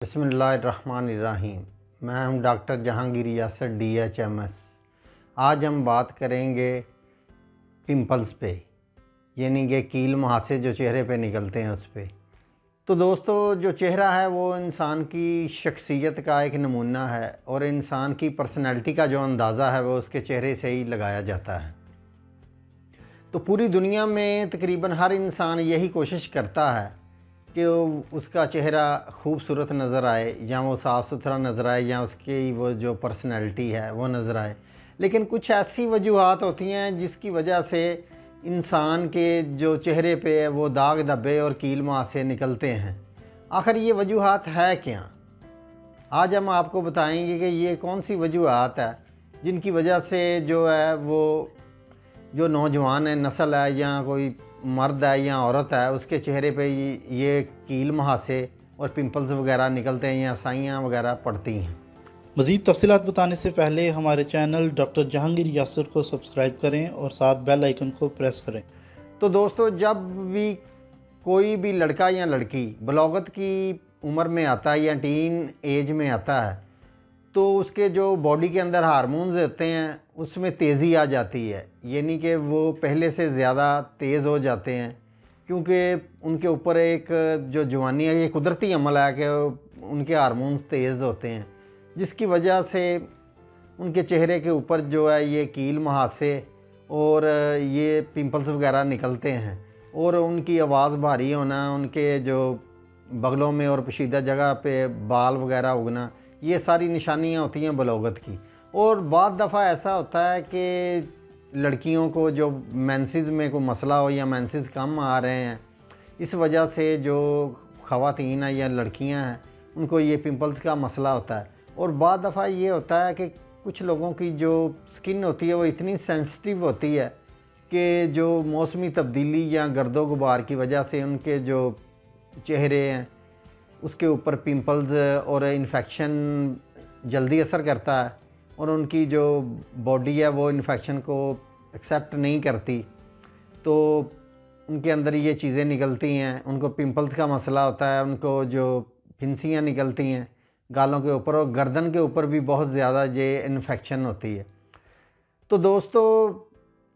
बिस्मिल्लाहिर्रहमानिर्रहीम। मैं हूं डॉक्टर जहांगीर यासर DHMS। आज हम बात करेंगे पिंपल्स पे, यानी कि कील मुहासे जो चेहरे पे निकलते हैं उस पे। तो दोस्तों, जो चेहरा है वो इंसान की शख्सियत का एक नमूना है और इंसान की पर्सनैलिटी का जो अंदाज़ा है वो उसके चेहरे से ही लगाया जाता है। तो पूरी दुनिया में तकरीबन हर इंसान यही कोशिश करता है कि उसका चेहरा खूबसूरत नज़र आए, या वो साफ़ सुथरा नज़र आए, या उसकी वो जो पर्सनैलिटी है वो नज़र आए। लेकिन कुछ ऐसी वजूहात होती हैं जिसकी वजह से इंसान के जो चेहरे पे है वो दाग धब्बे और कील मुहासे निकलते हैं। आखिर ये वजूहात है क्या? आज हम आपको बताएंगे कि ये कौन सी वजूहात है जिनकी वजह से जो है वो जो नौजवान है, नस्ल है, या कोई मर्द है या औरत है, उसके चेहरे पे ये कील मुहासे और पिंपल्स वगैरह निकलते हैं या साइयाँ वगैरह पड़ती हैं। मज़ीद तफ़सीलात बताने से पहले हमारे चैनल डॉक्टर जहांगीर यासर को सब्सक्राइब करें और साथ बेल आइकन को प्रेस करें। तो दोस्तों, जब भी कोई भी लड़का या लड़की बलौगत की उम्र में आता है या टीन एज में आता है, तो उसके जो बॉडी के अंदर हार्मोन्स होते हैं उसमें तेज़ी आ जाती है, यानी कि वो पहले से ज़्यादा तेज़ हो जाते हैं, क्योंकि उनके ऊपर एक जो जवानी है ये कुदरती अमल है कि उनके हार्मोन्स तेज़ होते हैं, जिसकी वजह से उनके चेहरे के ऊपर जो है ये कील मुहासे और ये पिंपल्स वगैरह निकलते हैं। और उनकी आवाज़ भारी होना, उनके जो बगलों में और पोशीदा जगह पे बाल वगैरह उगना, ये सारी निशानियां होती हैं बलौगत की। और बाद दफ़ा ऐसा होता है कि लड़कियों को जो मेंसेस में कोई मसला हो या मेंसेस कम आ रहे हैं, इस वजह से जो ख़वातीन हैं या लड़कियां हैं उनको ये पिंपल्स का मसला होता है। और बाद दफ़ा ये होता है कि कुछ लोगों की जो स्किन होती है वो इतनी सेंसिटिव होती है कि जो मौसमी तब्दीली या गर्दो गुबार की वजह से उनके जो चेहरे हैं उसके ऊपर पिंपल्स और इन्फेक्शन जल्दी असर करता है, और उनकी जो बॉडी है वो इन्फेक्शन को एक्सेप्ट नहीं करती, तो उनके अंदर ये चीज़ें निकलती हैं। उनको पिंपल्स का मसला होता है, उनको जो फिंसियाँ निकलती हैं गालों के ऊपर, और गर्दन के ऊपर भी बहुत ज़्यादा ये इन्फेक्शन होती है। तो दोस्तों,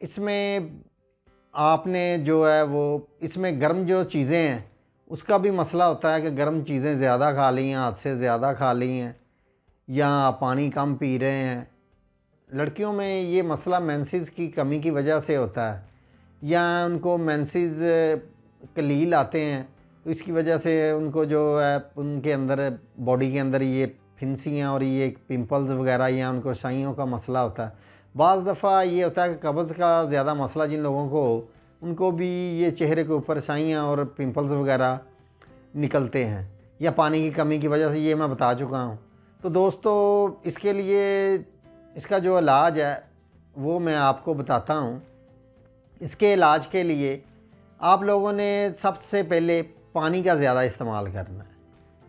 इसमें आपने जो है वो इसमें गर्म जो चीज़ें हैं उसका भी मसला होता है कि गर्म चीज़ें ज़्यादा खा ली हैं, हद से ज़्यादा खा ली हैं, या पानी कम पी रहे हैं। लड़कियों में ये मसला मेंसेस की कमी की वजह से होता है, या उनको मेंसेस कलील आते हैं, तो इसकी वजह से उनको जो है उनके अंदर बॉडी के अंदर ये फिंसियाँ और ये पिंपल्स वगैरह या उनको शाइयों का मसला होता है। बाज़ दफ़ा ये होता है कि कब्ज़ का ज़्यादा मसला जिन लोगों को, उनको भी ये चेहरे के ऊपर शाइयाँ और पिंपल्स वगैरह निकलते हैं, या पानी की कमी की वजह से, ये मैं बता चुका हूँ। तो दोस्तों, इसके लिए इसका जो इलाज है वो मैं आपको बताता हूँ। इसके इलाज के लिए आप लोगों ने सबसे पहले पानी का ज़्यादा इस्तेमाल करना है।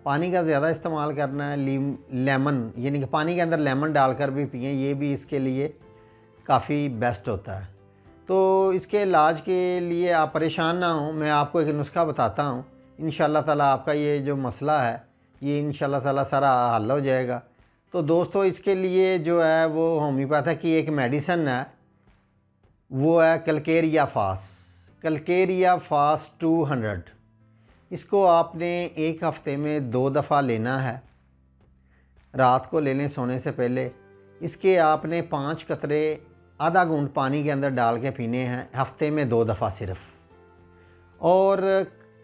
पानी का ज़्यादा इस्तेमाल करना है। लेमन, यानी कि पानी के अंदर लेमन डालकर भी पिएं, ये भी इसके लिए काफ़ी बेस्ट होता है। तो इसके इलाज के लिए आप परेशान ना हों, मैं आपको एक नुस्खा बताता हूँ। इंशाल्लाह ताला आपका ये जो मसला है ये इंशाल्लाह ताला सारा हल हो जाएगा। तो दोस्तों, इसके लिए जो है वो होम्योपैथिक की एक मेडिसिन है, वो है कैलकेरिया फास। कैलकेरिया फास 200। इसको आपने एक हफ़्ते में 2 दफ़ा लेना है। रात को ले लें सोने से पहले। इसके आपने 5 कतरे आधा घूंट पानी के अंदर डाल के पीने हैं, हफ्ते में 2 दफ़ा सिर्फ। और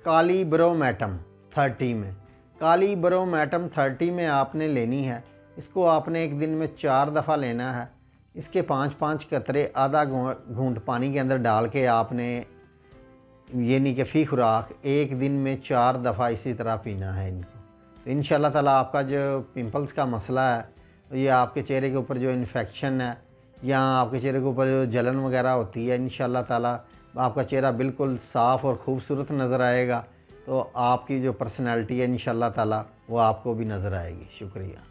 काली ब्रोमेटम 30 में, काली ब्रोमेटम 30 में आपने लेनी है। इसको आपने एक दिन में 4 दफ़ा लेना है। इसके 5-5 कतरे आधा घूंट पानी के अंदर डाल के आपने, ये नहीं कि फ़ी खुराक, एक दिन में 4 दफ़ा इसी तरह पीना है इनको। तो इंशाल्लाह ताला आपका जो पिंपल्स का मसला है, ये आपके चेहरे के ऊपर जो इन्फेक्शन है या आपके चेहरे के ऊपर जो जलन वगैरह होती है, इंशाल्लाह ताला आपका चेहरा बिल्कुल साफ़ और ख़ूबसूरत नज़र आएगा। तो आपकी जो पर्सनैलिटी है इंशाल्लाह ताला वो आपको भी नज़र आएगी। शुक्रिया।